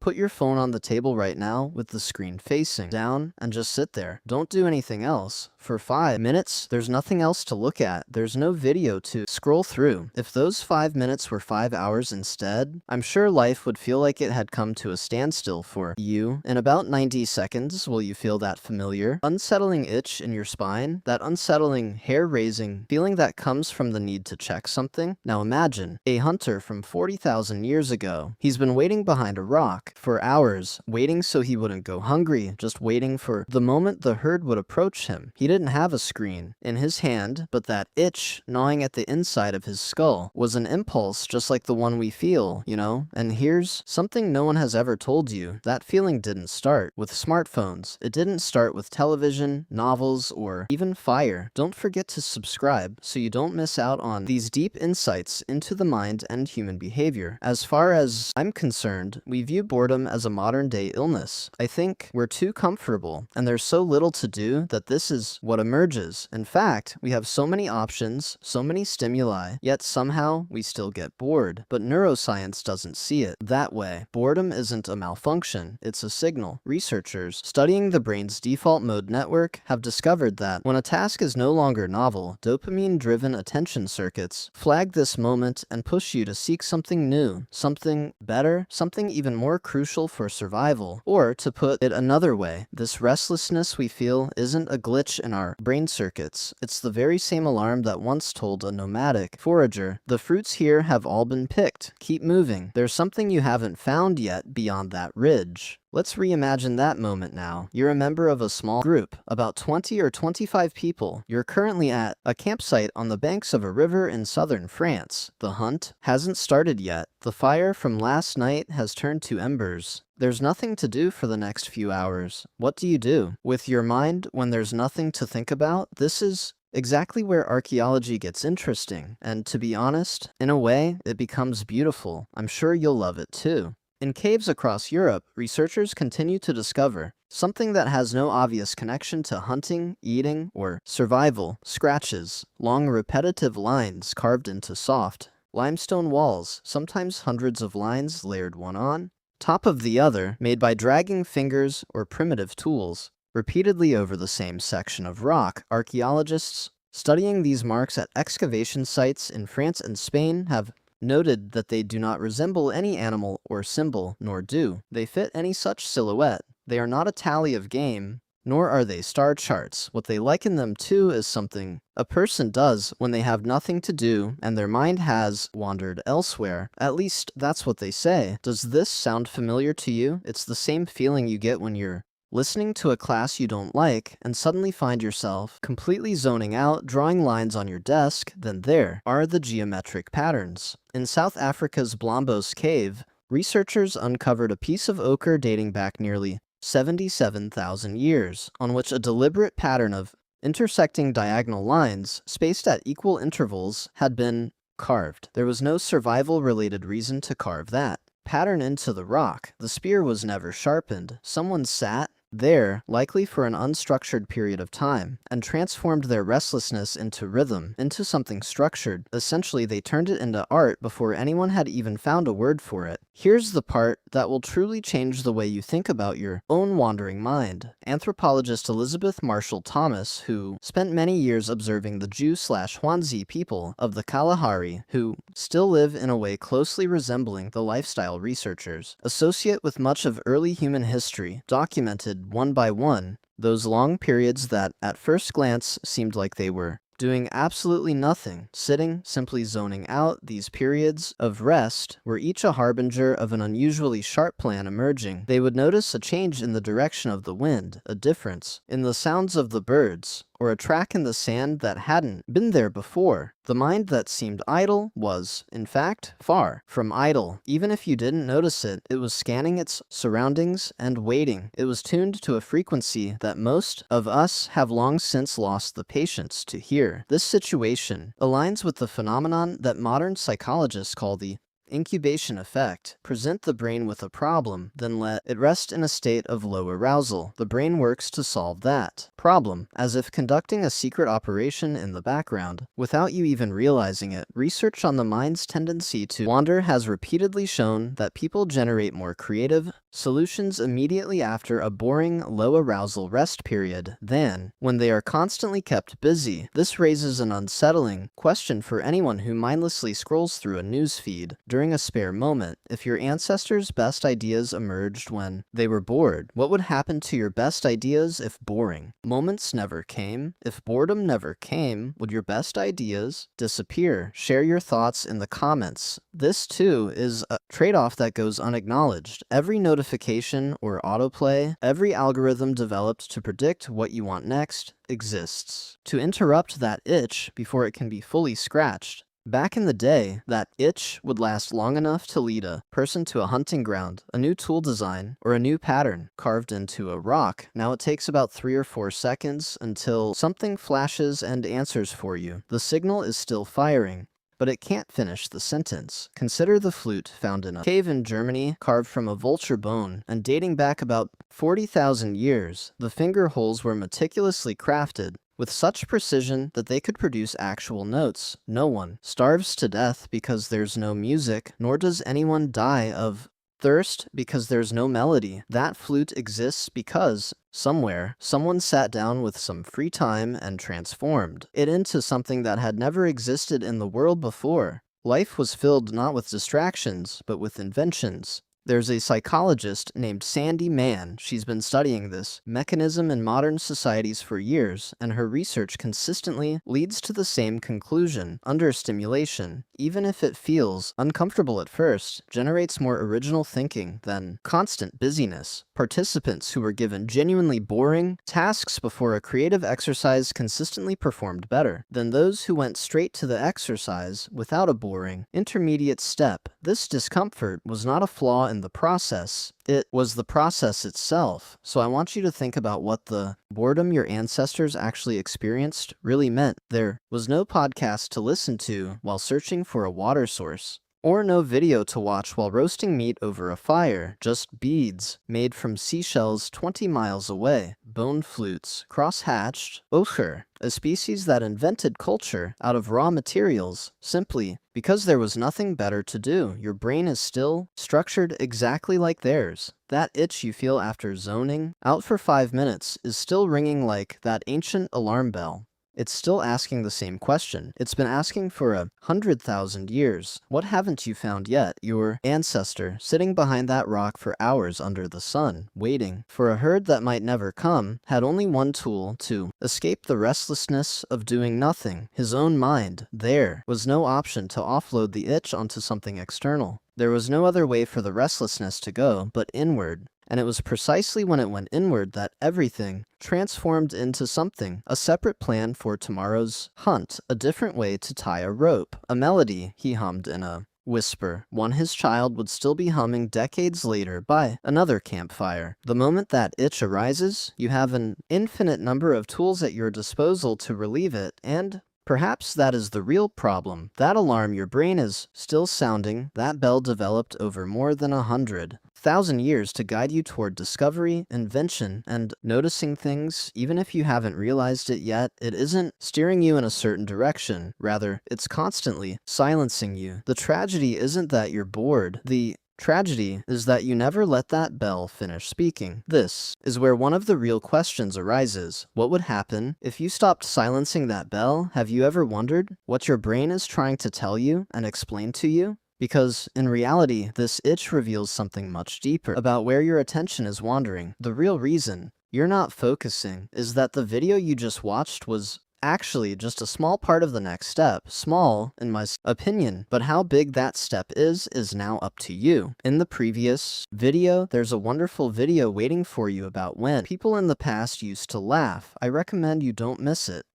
Put your phone on the table right now with the screen facing down and just sit there. Don't do anything else. For 5 minutes, there's nothing else to look at. There's no video to scroll through. If those 5 minutes were 5 hours instead, I'm sure life would feel like it had come to a standstill for you. In about 90 seconds, will you feel that familiar, unsettling itch in your spine? That unsettling, hair-raising feeling that comes from the need to check something? Now imagine a hunter from 40,000 years ago. He's been waiting behind a rock for hours, waiting so he wouldn't go hungry, just waiting for the moment the herd would approach him. He didn't have a screen in his hand, but that itch gnawing at the inside of his skull was an impulse just like the one we feel, you know? And here's something no one has ever told you. That feeling didn't start with smartphones. It didn't start with television, novels, or even fire. Don't forget to subscribe so you don't miss out on these deep insights into the mind and human behavior. As far as I'm concerned, we view boredom as a modern-day illness. I think we're too comfortable, and there's so little to do that this is what emerges. In fact, we have so many options, so many stimuli, yet somehow we still get bored. But neuroscience doesn't see it that way. Boredom isn't a malfunction, it's a signal. Researchers studying the brain's default mode network have discovered that when a task is no longer novel, dopamine-driven attention circuits flag this moment and push you to seek something new, something better, something even more crucial for survival. Or, to put it another way, this restlessness we feel isn't a glitch in our brain circuits. It's the very same alarm that once told a nomadic forager, "The fruits here have all been picked. Keep moving. There's something you haven't found yet beyond that ridge." Let's reimagine that moment now. You're a member of a small group, about 20 or 25 people. You're currently at a campsite on the banks of a river in southern France. The hunt hasn't started yet. The fire from last night has turned to embers. There's nothing to do for the next few hours. What do you do with your mind when there's nothing to think about? This is exactly where archaeology gets interesting. And to be honest, in a way, it becomes beautiful. I'm sure you'll love it too. In caves across Europe, researchers continue to discover something that has no obvious connection to hunting, eating, or survival: scratches, long repetitive lines carved into soft limestone walls, sometimes hundreds of lines layered one on top of the other, made by dragging fingers or primitive tools, repeatedly over the same section of rock. Archaeologists studying these marks at excavation sites in France and Spain have noted that they do not resemble any animal or symbol, nor do they fit any such silhouette. They are not a tally of game, nor are they star charts. What they liken them to is something a person does when they have nothing to do and their mind has wandered elsewhere. At least that's what they say. Does this sound familiar to you? It's the same feeling you get when you're listening to a class you don't like and suddenly find yourself completely zoning out, drawing lines on your desk. Then there are the geometric patterns. In South Africa's Blombos Cave, researchers uncovered a piece of ochre dating back nearly 77,000 years, on which a deliberate pattern of intersecting diagonal lines, spaced at equal intervals, had been carved. There was no survival-related reason to carve that pattern into the rock. The spear was never sharpened. Someone sat there, likely for an unstructured period of time, and transformed their restlessness into rhythm, into something structured. Essentially, they turned it into art before anyone had even found a word for it. Here's the part that will truly change the way you think about your own wandering mind. Anthropologist Elizabeth Marshall Thomas, who spent many years observing the Jew/Hoansi people of the Kalahari, who still live in a way closely resembling the lifestyle researchers associate with much of early human history, documented one by one those long periods that at first glance seemed like they were doing absolutely nothing, sitting, simply zoning out. These periods of rest were each a harbinger of an unusually sharp plan emerging. They would notice a change in the direction of the wind, a difference in the sounds of the birds, or a track in the sand that hadn't been there before. The mind that seemed idle was, in fact, far from idle. Even if you didn't notice it, it was scanning its surroundings and waiting. It was tuned to a frequency that most of us have long since lost the patience to hear. This situation aligns with the phenomenon that modern psychologists call the incubation effect. Present the brain with a problem, then let it rest in a state of low arousal. The brain works to solve that problem, as if conducting a secret operation in the background, without you even realizing it. Research on the mind's tendency to wander has repeatedly shown that people generate more creative, solutions immediately after a boring, low-arousal rest period than when they are constantly kept busy. This raises an unsettling question for anyone who mindlessly scrolls through a news feed during a spare moment. If your ancestors' best ideas emerged when they were bored, what would happen to your best ideas if boring moments never came? If boredom never came, would your best ideas disappear? Share your thoughts in the comments. This, too, is a trade-off that goes unacknowledged. Every notification or autoplay, every algorithm developed to predict what you want next, exists to interrupt that itch before it can be fully scratched. Back in the day, that itch would last long enough to lead a person to a hunting ground, a new tool design, or a new pattern carved into a rock. Now it takes about 3 or 4 seconds until something flashes and answers for you. The signal is still firing, but it can't finish the sentence. Consider the flute found in a cave in Germany, carved from a vulture bone, and dating back about 40,000 years. The finger holes were meticulously crafted with such precision that they could produce actual notes. No one starves to death because there's no music, nor does anyone die of thirst because there's no melody. That flute exists because somewhere, someone sat down with some free time and transformed it into something that had never existed in the world before. Life was filled not with distractions, but with inventions. There's a psychologist named Sandi Mann. She's been studying this mechanism in modern societies for years, and her research consistently leads to the same conclusion. Under-stimulation, even if it feels uncomfortable at first, generates more original thinking than constant busyness. Participants who were given genuinely boring tasks before a creative exercise consistently performed better than those who went straight to the exercise without a boring, intermediate step. This discomfort was not a flaw in the process, it was the process itself. So I want you to think about what the boredom your ancestors actually experienced really meant. There was no podcast to listen to while searching for a water source, or no video to watch while roasting meat over a fire, just beads made from seashells 20 miles away, bone flutes, cross-hatched, ochre, a species that invented culture out of raw materials, simply because there was nothing better to do. Your brain is still structured exactly like theirs. That itch you feel after zoning out for 5 minutes is still ringing like that ancient alarm bell. It's still asking the same question. It's been asking for 100,000 years. What haven't you found yet? Your ancestor, sitting behind that rock for hours under the sun, waiting for a herd that might never come, had only one tool to escape the restlessness of doing nothing, his own mind. There was no option to offload the itch onto something external. There was no other way for the restlessness to go but inward. And it was precisely when it went inward that everything transformed into something, a separate plan for tomorrow's hunt, a different way to tie a rope, a melody he hummed in a whisper, one his child would still be humming decades later by another campfire. The moment that itch arises, you have an infinite number of tools at your disposal to relieve it, and perhaps that is the real problem. That alarm your brain is still sounding, that bell developed over more than 100,000 years to guide you toward discovery, invention, and noticing things. Even if you haven't realized it yet, it isn't steering you in a certain direction. Rather, it's constantly silencing you. The tragedy isn't that you're bored. The tragedy is that you never let that bell finish speaking. This is where one of the real questions arises. What would happen if you stopped silencing that bell? Have you ever wondered what your brain is trying to tell you and explain to you? Because, in reality, this itch reveals something much deeper about where your attention is wandering. The real reason you're not focusing is that the video you just watched was actually just a small part of the next step. Small, in my opinion, but how big that step is now up to you. In the previous video, there's a wonderful video waiting for you about when people in the past used to laugh. I recommend you don't miss it.